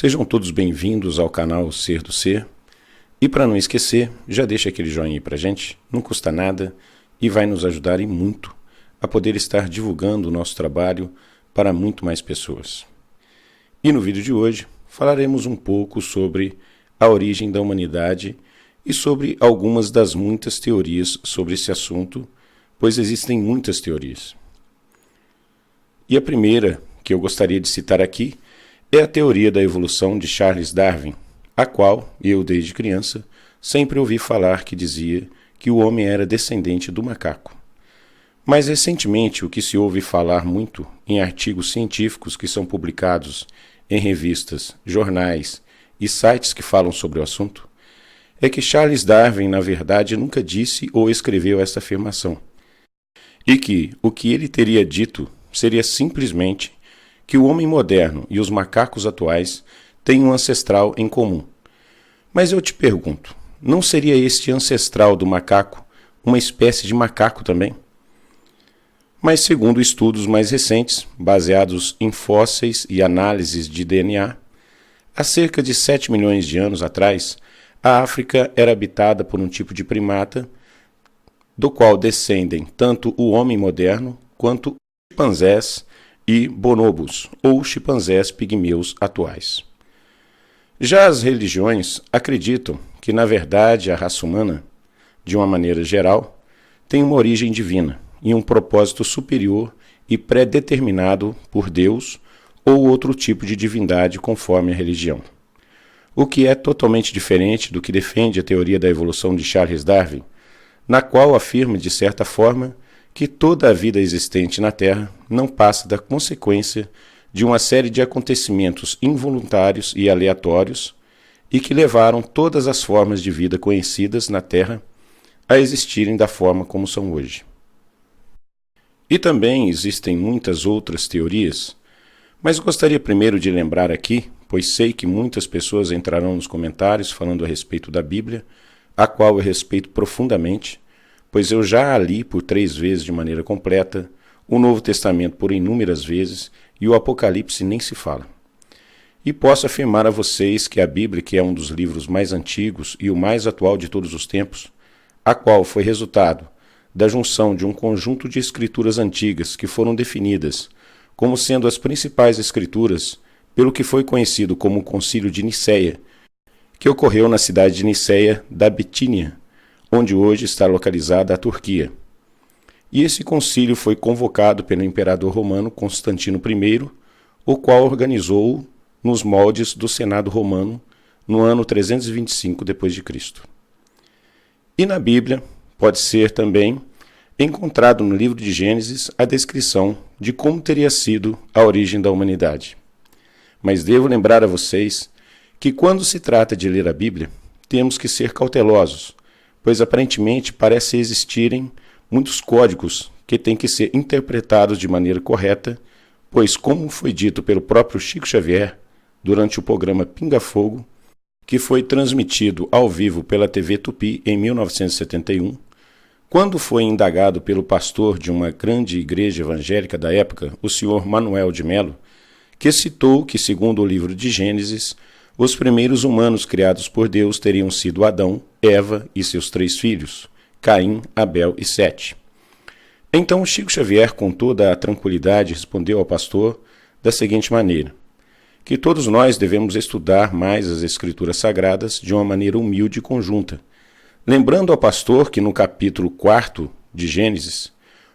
Sejam todos bem-vindos ao canal Ser do Ser. E para não esquecer, já deixa aquele joinha aí pra gente, não custa nada e vai nos ajudar e muito a poder estar divulgando o nosso trabalho para muito mais pessoas. E no vídeo de hoje falaremos um pouco sobre a origem da humanidade e sobre algumas das muitas teorias sobre esse assunto, pois existem muitas teorias. E a primeira que eu gostaria de citar aqui é a teoria da evolução de Charles Darwin, a qual eu, desde criança, sempre ouvi falar que dizia que o homem era descendente do macaco. Mas recentemente o que se ouve falar muito em artigos científicos que são publicados em revistas, jornais e sites que falam sobre o assunto, é que Charles Darwin, na verdade, nunca disse ou escreveu essa afirmação, e que o que ele teria dito seria simplesmente que o homem moderno e os macacos atuais têm um ancestral em comum. Mas eu te pergunto, não seria este ancestral do macaco uma espécie de macaco também? Mas segundo estudos mais recentes, baseados em fósseis e análises de DNA, há cerca de 7 milhões de anos atrás, a África era habitada por um tipo de primata, do qual descendem tanto o homem moderno quanto chimpanzés e bonobos, ou chimpanzés pigmeus atuais. Já as religiões acreditam que, na verdade, a raça humana, de uma maneira geral, tem uma origem divina e um propósito superior e pré-determinado por Deus ou outro tipo de divindade conforme a religião. O que é totalmente diferente do que defende a teoria da evolução de Charles Darwin, na qual afirma, de certa forma, que toda a vida existente na Terra não passa da consequência de uma série de acontecimentos involuntários e aleatórios e que levaram todas as formas de vida conhecidas na Terra a existirem da forma como são hoje. E também existem muitas outras teorias, mas gostaria primeiro de lembrar aqui, pois sei que muitas pessoas entrarão nos comentários falando a respeito da Bíblia, a qual eu respeito profundamente, pois eu já a li por 3 vezes de maneira completa, o Novo Testamento por inúmeras vezes e o Apocalipse nem se fala. E posso afirmar a vocês que a Bíblia, que é um dos livros mais antigos e o mais atual de todos os tempos, a qual foi resultado da junção de um conjunto de escrituras antigas que foram definidas como sendo as principais escrituras pelo que foi conhecido como o Concílio de Nicéia, que ocorreu na cidade de Nicéia da Bitínia, onde hoje está localizada a Turquia. E esse concílio foi convocado pelo imperador romano Constantino I, o qual organizou-o nos moldes do Senado romano no ano 325 d.C. E na Bíblia pode ser também encontrado no livro de Gênesis a descrição de como teria sido a origem da humanidade. Mas devo lembrar a vocês que quando se trata de ler a Bíblia, temos que ser cautelosos, pois aparentemente parece existirem muitos códigos que têm que ser interpretados de maneira correta, pois como foi dito pelo próprio Chico Xavier durante o programa Pinga Fogo, que foi transmitido ao vivo pela TV Tupi em 1971, quando foi indagado pelo pastor de uma grande igreja evangélica da época, o senhor Manuel de Melo, que citou que, segundo o livro de Gênesis, os primeiros humanos criados por Deus teriam sido Adão, Eva e seus 3 filhos, Caim, Abel e Sete. Então Chico Xavier, com toda a tranquilidade, respondeu ao pastor da seguinte maneira: que todos nós devemos estudar mais as Escrituras Sagradas de uma maneira humilde e conjunta, lembrando ao pastor que no capítulo 4 de Gênesis,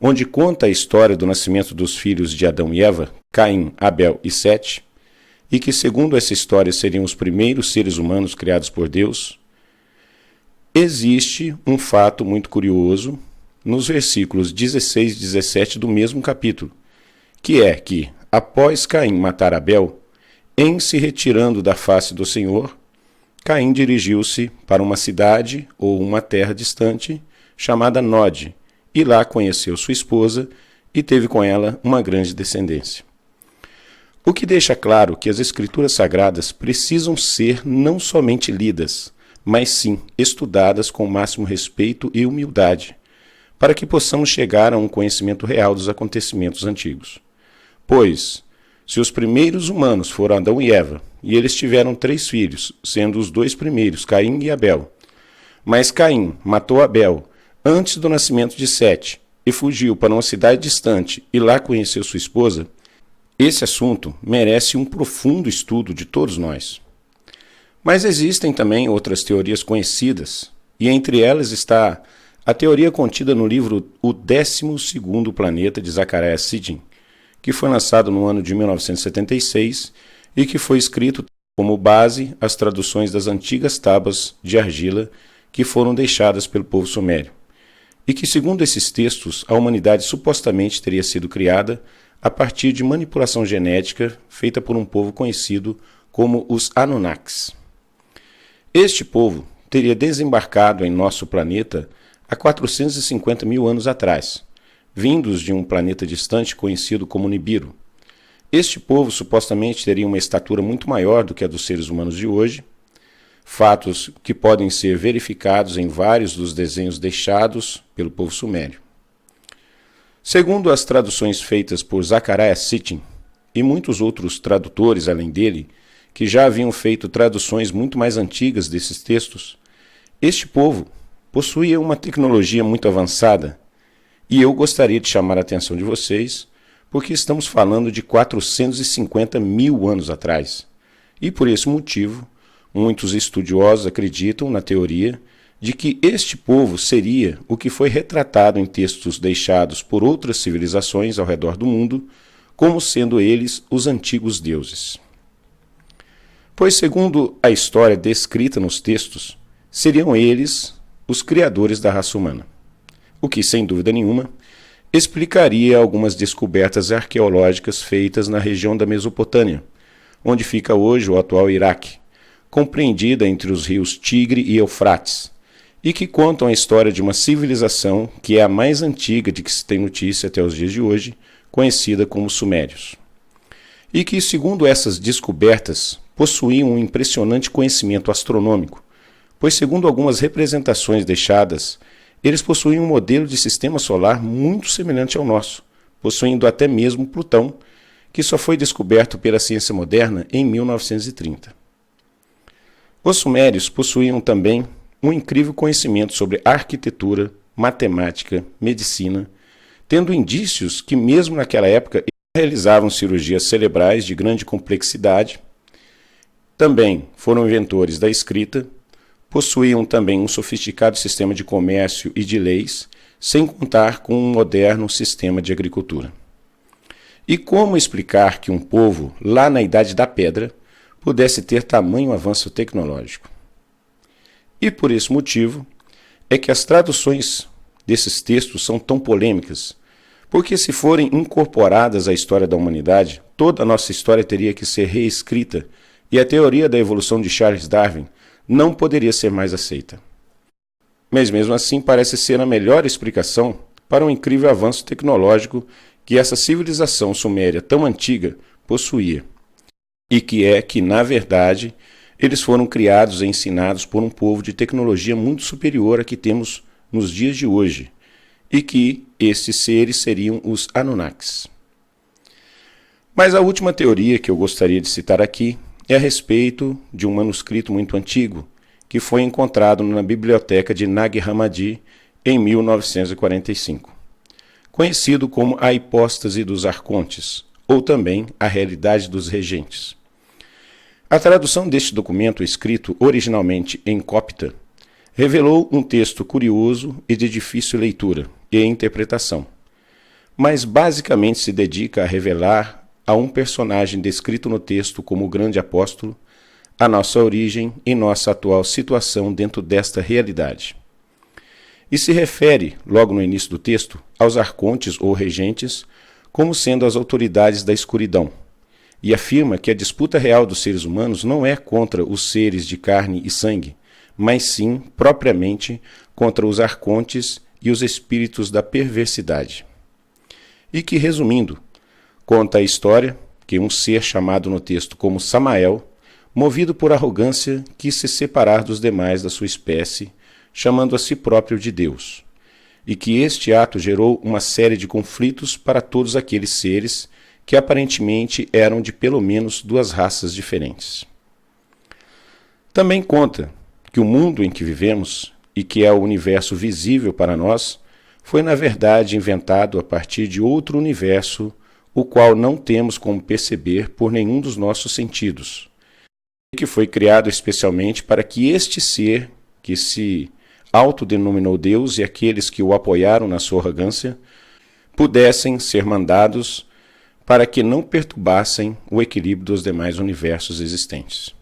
onde conta a história do nascimento dos filhos de Adão e Eva, Caim, Abel e Sete, e que segundo essa história seriam os primeiros seres humanos criados por Deus, existe um fato muito curioso nos versículos 16 e 17 do mesmo capítulo, que é que, após Caim matar Abel, em se retirando da face do Senhor, Caim dirigiu-se para uma cidade ou uma terra distante chamada Nod, e lá conheceu sua esposa e teve com ela uma grande descendência. O que deixa claro que as Escrituras Sagradas precisam ser não somente lidas, mas sim estudadas com o máximo respeito e humildade, para que possamos chegar a um conhecimento real dos acontecimentos antigos. Pois, se os primeiros humanos foram Adão e Eva, e eles tiveram 3 filhos, sendo os 2 primeiros, Caim e Abel. Mas Caim matou Abel antes do nascimento de Sete e fugiu para uma cidade distante e lá conheceu sua esposa. Esse assunto merece um profundo estudo de todos nós. Mas existem também outras teorias conhecidas, e entre elas está a teoria contida no livro O 12º Planeta, de Zecharia Sitchin, que foi lançado no ano de 1976 e que foi escrito como base as traduções das antigas tábuas de argila que foram deixadas pelo povo sumério, e que, segundo esses textos, a humanidade supostamente teria sido criada a partir de manipulação genética feita por um povo conhecido como os Anunnakis. Este povo teria desembarcado em nosso planeta há 450 mil anos atrás, vindos de um planeta distante conhecido como Nibiru. Este povo supostamente teria uma estatura muito maior do que a dos seres humanos de hoje, fatos que podem ser verificados em vários dos desenhos deixados pelo povo sumério. Segundo as traduções feitas por Zecharia Sitchin e muitos outros tradutores além dele, que já haviam feito traduções muito mais antigas desses textos, este povo possuía uma tecnologia muito avançada, e eu gostaria de chamar a atenção de vocês, porque estamos falando de 450 mil anos atrás, e por esse motivo, muitos estudiosos acreditam na teoria de que este povo seria o que foi retratado em textos deixados por outras civilizações ao redor do mundo, como sendo eles os antigos deuses. Pois, segundo a história descrita nos textos, seriam eles os criadores da raça humana, o que, sem dúvida nenhuma, explicaria algumas descobertas arqueológicas feitas na região da Mesopotâmia, onde fica hoje o atual Iraque, compreendida entre os rios Tigre e Eufrates, e que contam a história de uma civilização que é a mais antiga de que se tem notícia até os dias de hoje, conhecida como Sumérios. E que, segundo essas descobertas, possuíam um impressionante conhecimento astronômico, pois, segundo algumas representações deixadas, eles possuíam um modelo de sistema solar muito semelhante ao nosso, possuindo até mesmo Plutão, que só foi descoberto pela ciência moderna em 1930. Os sumérios possuíam também um incrível conhecimento sobre arquitetura, matemática, medicina, tendo indícios que mesmo naquela época realizavam cirurgias cerebrais de grande complexidade. Também foram inventores da escrita, possuíam também um sofisticado sistema de comércio e de leis, sem contar com um moderno sistema de agricultura. E como explicar que um povo, lá na Idade da Pedra, pudesse ter tamanho avanço tecnológico? E por esse motivo é que as traduções desses textos são tão polêmicas, porque se forem incorporadas à história da humanidade, toda a nossa história teria que ser reescrita e a teoria da evolução de Charles Darwin não poderia ser mais aceita. Mas mesmo assim parece ser a melhor explicação para o incrível avanço tecnológico que essa civilização suméria tão antiga possuía, e que é que, na verdade, eles foram criados e ensinados por um povo de tecnologia muito superior à que temos nos dias de hoje, e que esses seres seriam os Anunnakis. Mas a última teoria que eu gostaria de citar aqui é a respeito de um manuscrito muito antigo, que foi encontrado na biblioteca de Nag Hammadi em 1945, conhecido como a hipóstase dos arcontes, ou também a realidade dos regentes. A tradução deste documento, escrito originalmente em copta, revelou um texto curioso e de difícil leitura e interpretação, mas basicamente se dedica a revelar a um personagem descrito no texto como o grande apóstolo, a nossa origem e nossa atual situação dentro desta realidade. E se refere, logo no início do texto, aos arcontes ou regentes como sendo as autoridades da escuridão, e afirma que a disputa real dos seres humanos não é contra os seres de carne e sangue, mas sim, propriamente, contra os arcontes e os espíritos da perversidade. E que, resumindo, conta a história que um ser chamado no texto como Samael, movido por arrogância, quis se separar dos demais da sua espécie, chamando a si próprio de Deus, e que este ato gerou uma série de conflitos para todos aqueles seres que aparentemente eram de pelo menos duas raças diferentes. Também conta que o mundo em que vivemos, e que é o universo visível para nós, foi na verdade inventado a partir de outro universo, o qual não temos como perceber por nenhum dos nossos sentidos, e que foi criado especialmente para que este ser, que se autodenominou Deus, e aqueles que o apoiaram na sua arrogância, pudessem ser mandados para que não perturbassem o equilíbrio dos demais universos existentes.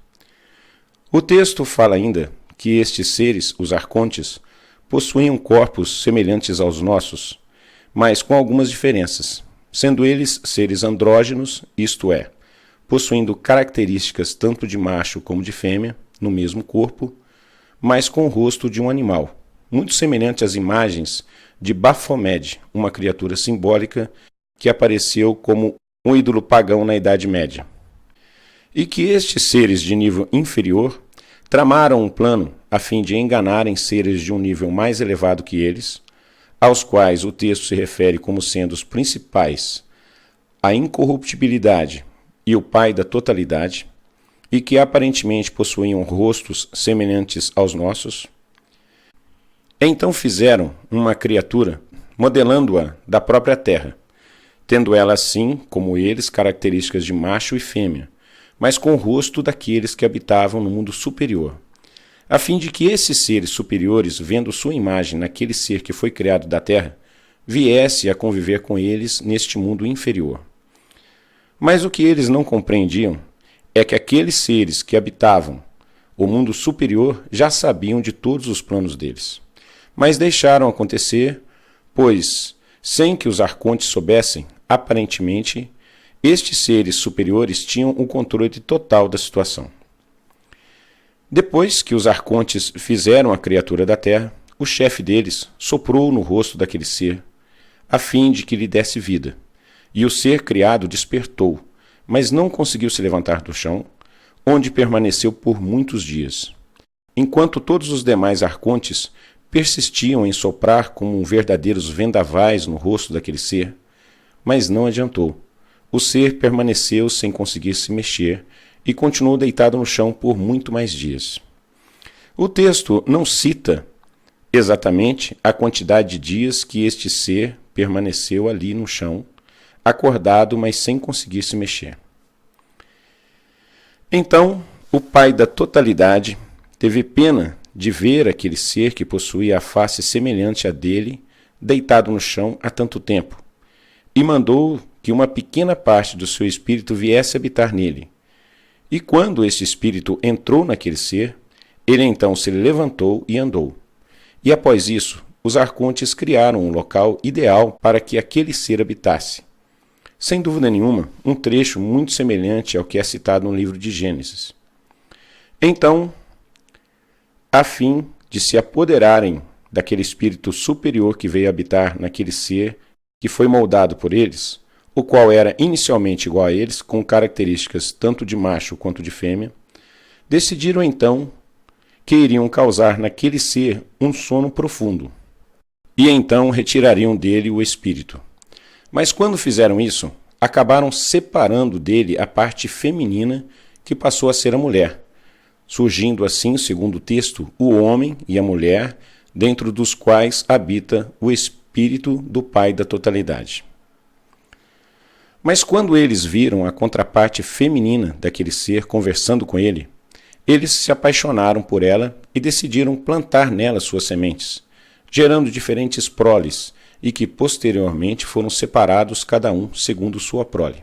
O texto fala ainda que estes seres, os arcontes, possuíam corpos semelhantes aos nossos, mas com algumas diferenças, sendo eles seres andrógenos, isto é, possuindo características tanto de macho como de fêmea, no mesmo corpo, mas com o rosto de um animal, muito semelhante às imagens de Baphomet, uma criatura simbólica que apareceu como um ídolo pagão na Idade Média. E que estes seres de nível inferior tramaram um plano a fim de enganarem seres de um nível mais elevado que eles, aos quais o texto se refere como sendo os principais, a incorruptibilidade e o pai da totalidade, e que aparentemente possuíam rostos semelhantes aos nossos. Então fizeram uma criatura, modelando-a da própria terra, tendo ela assim, como eles, características de macho e fêmea, mas com o rosto daqueles que habitavam no mundo superior, a fim de que esses seres superiores, vendo sua imagem naquele ser que foi criado da terra, viesse a conviver com eles neste mundo inferior. Mas o que eles não compreendiam é que aqueles seres que habitavam o mundo superior já sabiam de todos os planos deles, mas deixaram acontecer, pois, sem que os arcontes soubessem, aparentemente, estes seres superiores tinham o controle total da situação. Depois que os arcontes fizeram a criatura da terra, o chefe deles soprou no rosto daquele ser, a fim de que lhe desse vida, e o ser criado despertou, mas não conseguiu se levantar do chão, onde permaneceu por muitos dias, enquanto todos os demais arcontes persistiam em soprar como verdadeiros vendavais no rosto daquele ser, mas não adiantou. O ser permaneceu sem conseguir se mexer e continuou deitado no chão por muito mais dias. O texto não cita exatamente a quantidade de dias que este ser permaneceu ali no chão, acordado, mas sem conseguir se mexer. Então, o pai da totalidade teve pena de ver aquele ser que possuía a face semelhante à dele, deitado no chão há tanto tempo, e mandou que uma pequena parte do seu espírito viesse habitar nele. E quando este espírito entrou naquele ser, ele então se levantou e andou. E após isso, os arcontes criaram um local ideal para que aquele ser habitasse. Sem dúvida nenhuma, um trecho muito semelhante ao que é citado no livro de Gênesis. Então, a fim de se apoderarem daquele espírito superior que veio habitar naquele ser que foi moldado por eles, o qual era inicialmente igual a eles, com características tanto de macho quanto de fêmea, decidiram então que iriam causar naquele ser um sono profundo, e então retirariam dele o espírito. Mas quando fizeram isso, acabaram separando dele a parte feminina que passou a ser a mulher, surgindo assim, segundo o texto, o homem e a mulher, dentro dos quais habita o espírito do Pai da totalidade. Mas quando eles viram a contraparte feminina daquele ser conversando com ele, eles se apaixonaram por ela e decidiram plantar nela suas sementes, gerando diferentes proles, e que posteriormente foram separados cada um segundo sua prole.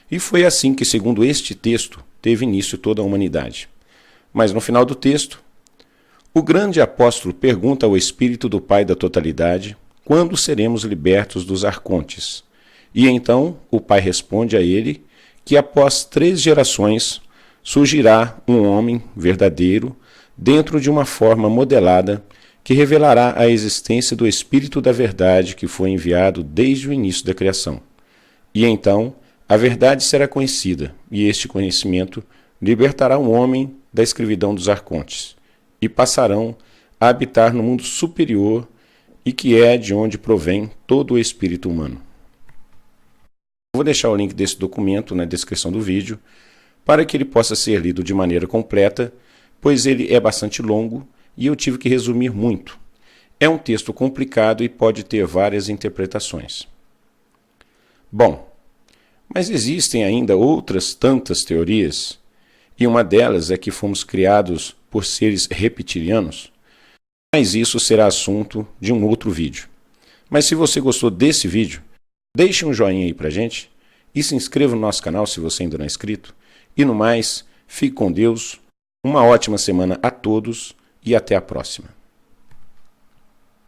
E foi assim que, segundo este texto, teve início toda a humanidade. Mas no final do texto, o grande apóstolo pergunta ao Espírito do Pai da Totalidade quando seremos libertos dos arcontes. E então o Pai responde a ele que após 3 gerações surgirá um homem verdadeiro dentro de uma forma modelada que revelará a existência do Espírito da Verdade que foi enviado desde o início da criação. E então a verdade será conhecida, e este conhecimento libertará o homem da escravidão dos arcontes, e passarão a habitar no mundo superior, e que é de onde provém todo o espírito humano. Vou deixar o link desse documento na descrição do vídeo para que ele possa ser lido de maneira completa, pois ele é bastante longo e eu tive que resumir muito. É um texto complicado e pode ter várias interpretações. Bom, mas existem ainda outras tantas teorias, e uma delas é que fomos criados por seres reptilianos, mas isso será assunto de um outro vídeo. Mas se você gostou desse vídeo, deixe um joinha aí pra gente e se inscreva no nosso canal se você ainda não é inscrito. E no mais, fique com Deus, uma ótima semana a todos e até a próxima.